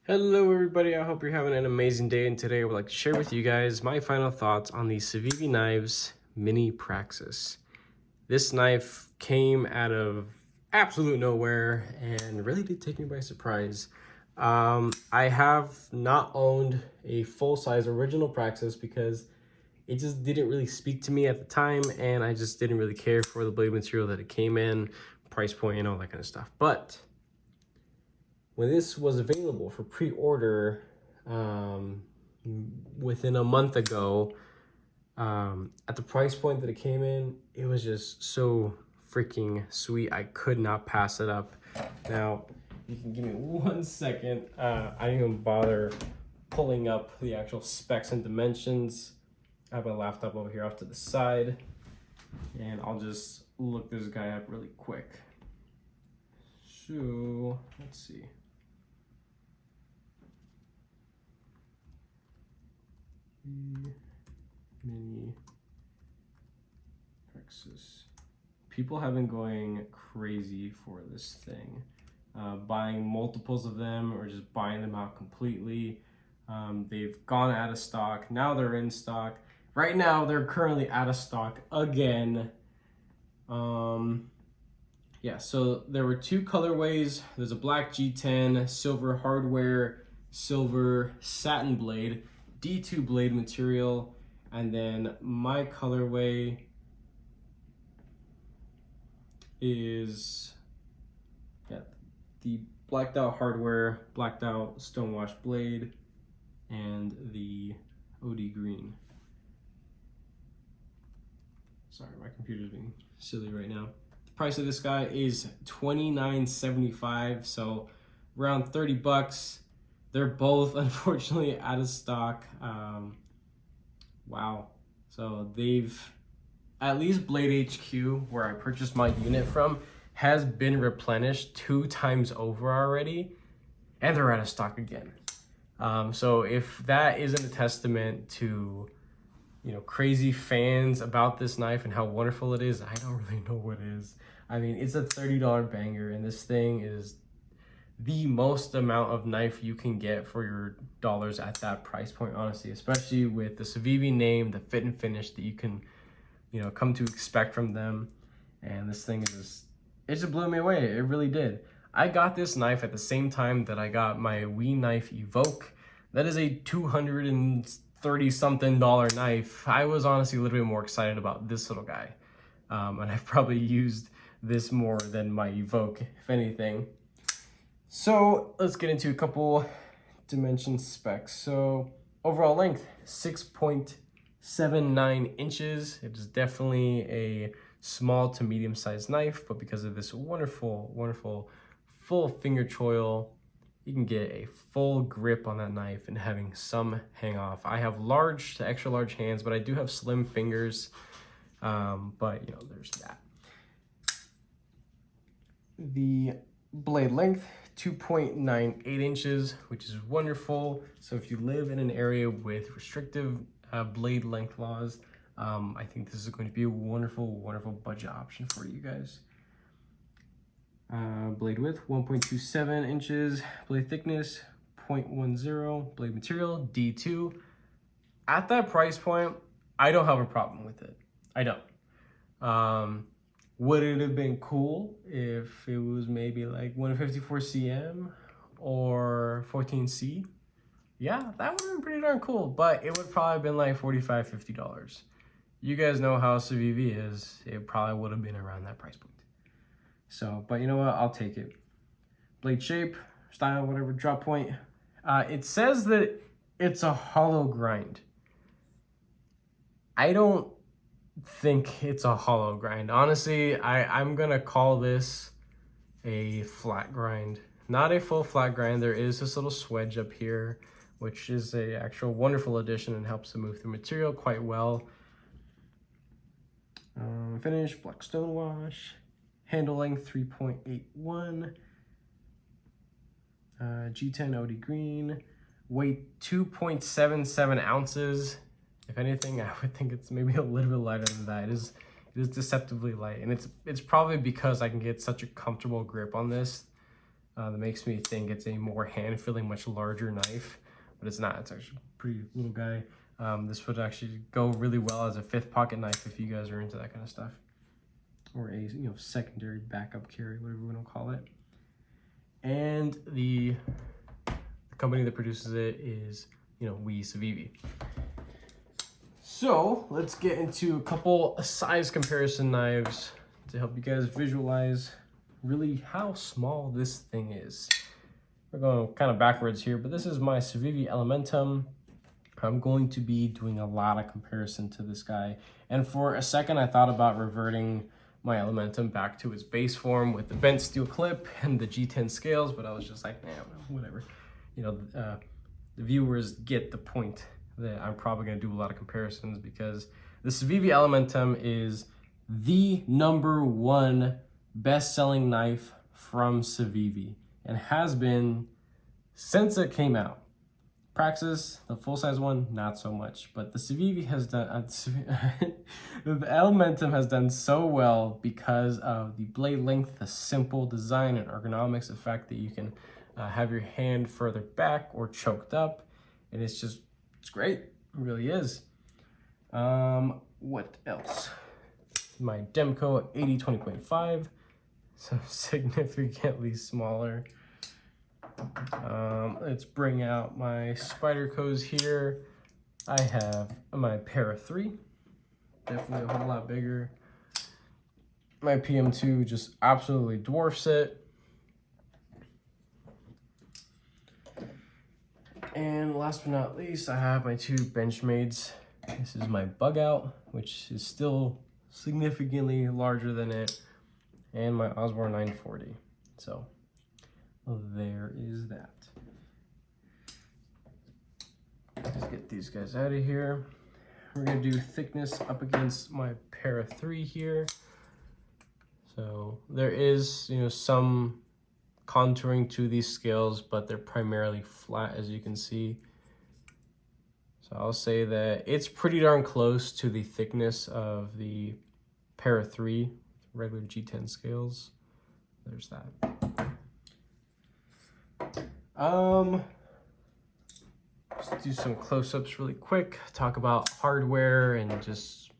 Hello everybody, I hope you're having an amazing day, and today I would like to share with you guys my final thoughts on the Civivi Knives Mini Praxis. This knife came out of absolute nowhere and really did take me by surprise. I have not owned a full-size original Praxis because it just didn't really speak to me at the time, and I just didn't really care for the blade material that it came in, price point, and all that kind of stuff. But when this was available for pre-order within a month ago, at the price point that it came in, it was just so freaking sweet. I could not pass it up. Now, you can give me 1 second. I didn't even bother pulling up the actual specs and dimensions. I have my laptop over here off to the side, and I'll just look this guy up really quick. So, let's see. Mini Praxis. People have been going crazy for this thing, buying multiples of them or just buying them out completely. They've gone out of stock. Now they're in stock. Right now they're currently out of stock again. Yeah, so there were two colorways. There's a black G10, silver hardware, silver satin blade, D2 blade material, and then my colorway is the blacked out hardware, blacked out stonewash blade, and the OD green. Sorry, my computer's being silly right now. The price of this guy is $29.75, so around 30 bucks. They're both unfortunately out of stock. Wow. So they've, at least Blade HQ, where I purchased my unit from, has been replenished 2 times over already, and they're out of stock again. So if that isn't a testament to, crazy fans about this knife and how wonderful it is, I don't really know what is. I mean, it's a $30 banger, and this thing is the most amount of knife you can get for your dollars at that price point, honestly, especially with the Civivi name, the fit and finish that you can, come to expect from them. And this thing is just, it just blew me away. It really did. I got this knife at the same time that I got my Wii Knife Evoke. That is a $230-something knife. I was honestly a little bit more excited about this little guy. And I've probably used this more than my Evoke, if anything. So let's get into a couple dimension specs. So overall length, 6.79 inches. It is definitely a small to medium sized knife, but because of this wonderful, wonderful full finger choil, you can get a full grip on that knife and having some hang off. I have large to extra large hands, but I do have slim fingers. But there's that. The blade length, 2.98 inches, which is wonderful. So if you live in an area with restrictive blade length laws, I think this is going to be a wonderful, wonderful budget option for you guys. Blade width, 1.27 inches. Blade thickness, 0.10. Blade material, D2. At that price point, I don't have a problem with it. I don't. Would it have been cool if it was maybe like 154 cm or 14C? Yeah, that would have been pretty darn cool, but it would probably have been like $45, $50. You guys know how Civivi is. It probably would have been around that price point. So, but you know what? I'll take it. Blade shape, style, whatever, drop point. It says that it's a hollow grind. I don't think it's a hollow grind. Honestly, I'm gonna call this a flat grind. Not a full flat grind. There is this little swedge up here, which is a actual wonderful addition and helps to move the material quite well. Finish, black stonewash. Handle length, 3.81. G10 OD green. Weight, 2.77 ounces. If anything, I would think it's maybe a little bit lighter than that. It is deceptively light, and it's probably because I can get such a comfortable grip on this that makes me think it's a more hand-feeling, much larger knife, but it's not. It's actually a pretty little guy. This would actually go really well as a 5th pocket knife if you guys are into that kind of stuff, or a secondary backup carry, whatever we want to call it. And the company that produces it is Civivi. So let's get into a couple size comparison knives to help you guys visualize really how small this thing is. We're going kind of backwards here, but this is my Civivi Elementum. I'm going to be doing a lot of comparison to this guy. And for a second, I thought about reverting my Elementum back to its base form with the bent steel clip and the G10 scales, but I was just like, nah, whatever. The viewers get the point that I'm probably going to do a lot of comparisons, because the Civivi Elementum is the #1 best-selling knife from Civivi and has been since it came out. Praxis, the full-size one, not so much, but the Civivi has done, the Elementum has done so well because of the blade length, the simple design and ergonomics, the fact that you can have your hand further back or choked up, and it's great, it really is. What else? My Demco 80-20.5, so significantly smaller. Let's bring out my Spydercos here. I have my Para 3, definitely a whole lot bigger. My PM2 just absolutely dwarfs it. And last but not least, I have my 2 Benchmades. This is my Bug Out, which is still significantly larger than it, and my Osborne 940. So there is that. Let's get these guys out of here. We're gonna do thickness up against my Para 3 here. So there is, some contouring to these scales, but they're primarily flat, as you can see. So I'll say that it's pretty darn close to the thickness of the Para 3 regular G10 scales. There's that. Let's do some close-ups really quick, talk about hardware and just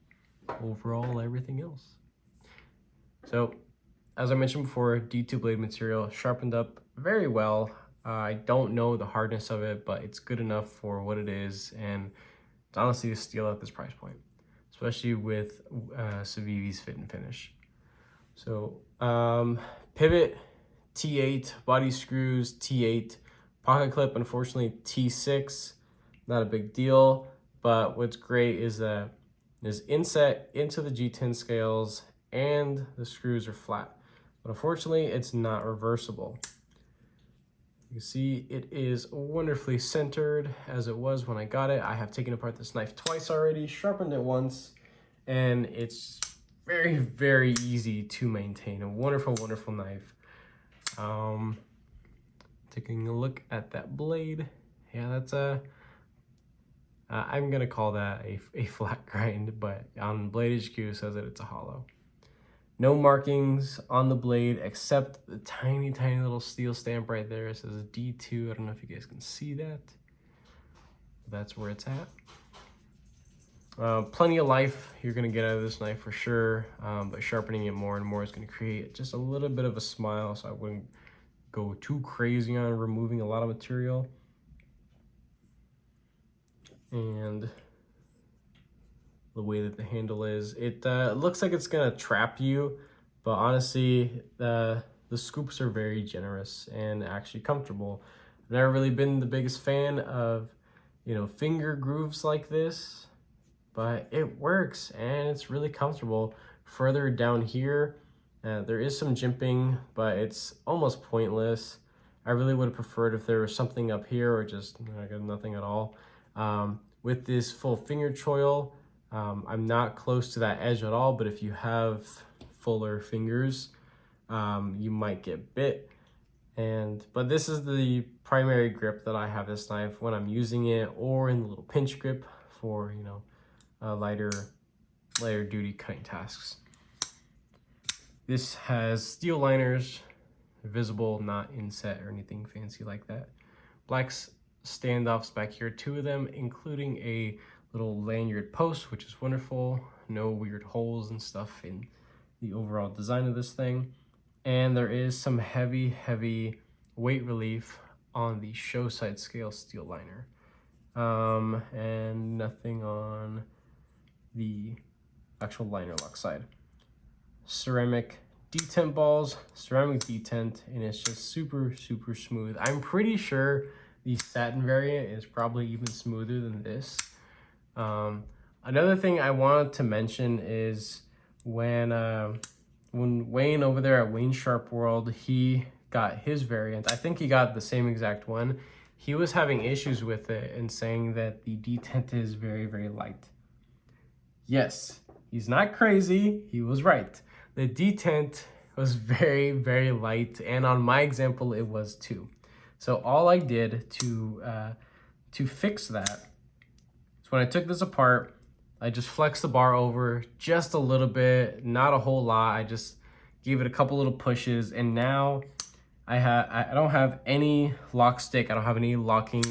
overall everything else. So, as I mentioned before, D2 blade material, sharpened up very well. I don't know the hardness of it, but it's good enough for what it is, and it's honestly a steal at this price point, especially with Civivi's fit and finish. So, pivot, T8, body screws, T8, pocket clip, unfortunately T6, not a big deal, but what's great is that there's inset into the G10 scales and the screws are flat. But unfortunately, it's not reversible. You can see it is wonderfully centered as it was when I got it. I have taken apart this knife twice already, sharpened it once, and it's very, very easy to maintain. A wonderful, wonderful knife. Taking a look at that blade, yeah, that's I'm gonna call that a flat grind, but on Blade HQ it says that it's a hollow. No markings on the blade except the tiny, tiny little steel stamp right there. It says D2. I don't know if you guys can see that. That's where it's at. Plenty of life you're gonna get out of this knife for sure, but sharpening it more and more is gonna create just a little bit of a smile, so I wouldn't go too crazy on removing a lot of material. And the way that the handle is, it looks like it's gonna trap you, but honestly, the scoops are very generous and actually comfortable. I've never really been the biggest fan of, finger grooves like this, but it works and it's really comfortable. Further down here, there is some jimping, but it's almost pointless. I really would have preferred if there was something up here or just nothing at all. With this full finger choil, I'm not close to that edge at all, but if you have fuller fingers, you might get bit. But this is the primary grip that I have this knife when I'm using it, or in the little pinch grip for, lighter duty cutting tasks. This has steel liners, visible, not inset or anything fancy like that. Black standoffs back here, 2 of them, including a little lanyard post, which is wonderful. No weird holes and stuff in the overall design of this thing. And there is some heavy weight relief on the show side scale steel liner. And nothing on the actual liner lock side. Ceramic detent balls, ceramic detent, and it's just super smooth. I'm pretty sure the satin variant is probably even smoother than this. Another thing I wanted to mention is when Wayne over there at Wayne Sharp World, he got his variant. I think he got the same exact one. He was having issues with it and saying that the detent is very light. Yes, he's not crazy. He was right. The detent was very light, and on my example, it was too. So all I did to fix that is when I took this apart, I just flexed the bar over just a little bit, not a whole lot. I just gave it a couple little pushes, and now I don't have any lock stick. I don't have any locking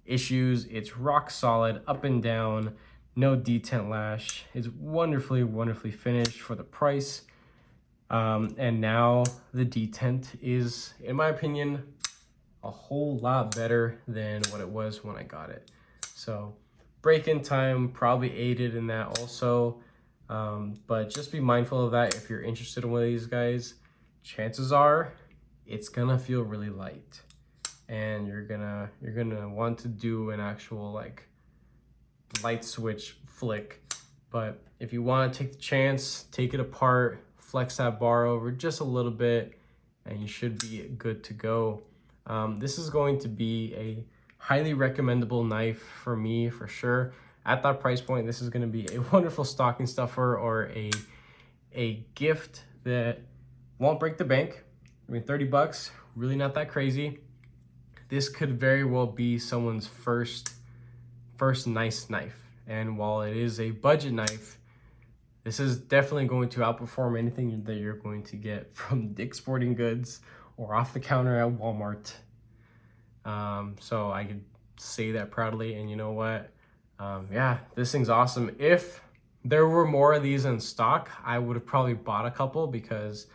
issues. It's rock solid, up and down, no detent lash. It's wonderfully finished for the price. And now the detent is, in my opinion, a whole lot better than what it was when I got it. So break-in time probably aided in that also. But just be mindful of that if you're interested in one of these guys. Chances are it's gonna feel really light, and you're gonna want to do an actual like light switch flick. But if you want to take the chance, take it apart, flex that bar over just a little bit, and you should be good to go. This is going to be a highly recommendable knife for me for sure. At that price point, this is going to be a wonderful stocking stuffer or a gift that won't break the bank. I mean, 30 bucks, really not that crazy. This could very well be someone's first nice knife. And while it is a budget knife, this is definitely going to outperform anything that you're going to get from Dick's Sporting Goods or off the counter at Walmart. So I could say that proudly. And you know what? Yeah, this thing's awesome. If there were more of these in stock, I would have probably bought a couple, because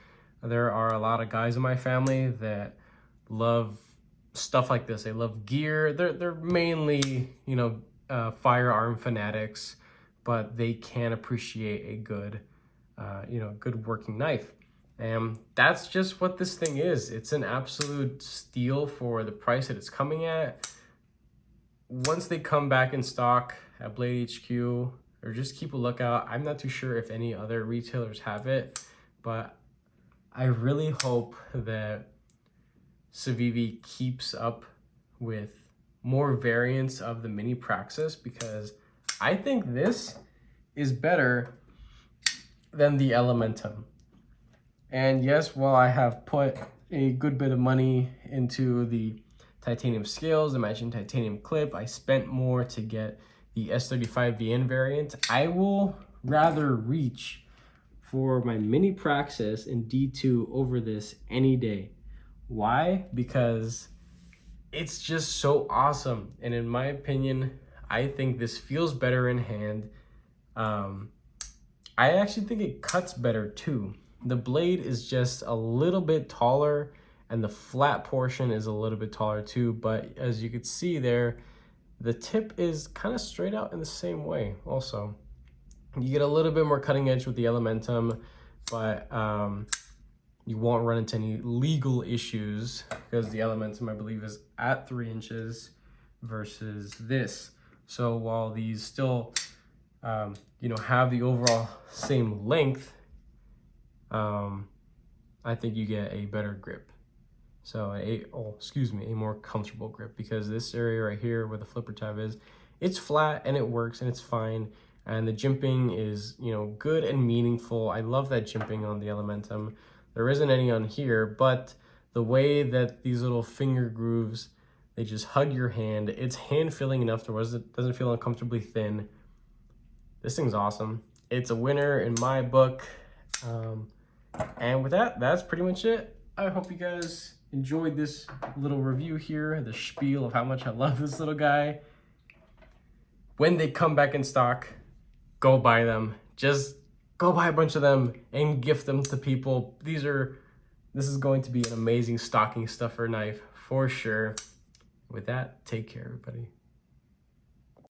there are a lot of guys in my family that love stuff like this. They love gear. They're mainly, you know, firearm fanatics, but they can appreciate a good, good working knife. And that's just what this thing is. It's an absolute steal for the price that it's coming at. Once they come back in stock at Blade HQ, or just keep a lookout. I'm not too sure if any other retailers have it, but I really hope that Civivi keeps up with more variants of the mini praxis, because I think this is better than the elementum. And yes, while I have put a good bit of money into the titanium scales, the matching titanium clip, I spent more to get the S35VN variant. I will rather reach for my mini praxis in D2 over this any day. Why? Because it's just so awesome. And in my opinion, I think this feels better in hand. I actually think it cuts better too. The blade is just a little bit taller, and the flat portion is a little bit taller too. But as you can see there, the tip is kind of straight out in the same way also. You get a little bit more cutting edge with the elementum, but you won't run into any legal issues, because the elementum, I believe, is at 3 inches versus this. So while these still, have the overall same length, I think you get a better grip. So a more comfortable grip, because this area right here where the flipper tab is, it's flat and it works and it's fine. And the jimping is, good and meaningful. I love that jimping on the elementum. There isn't any on here, but the way that these little finger grooves, they just hug your hand. It's hand feeling enough to where it doesn't feel uncomfortably thin. This thing's awesome. It's a winner in my book. And with that, that's pretty much it. I hope you guys enjoyed this little review here, the spiel of how much I love this little guy. When they come back in stock, go buy them. Just go buy a bunch of them and gift them to people. This is going to be an amazing stocking stuffer knife for sure. With that, take care, everybody.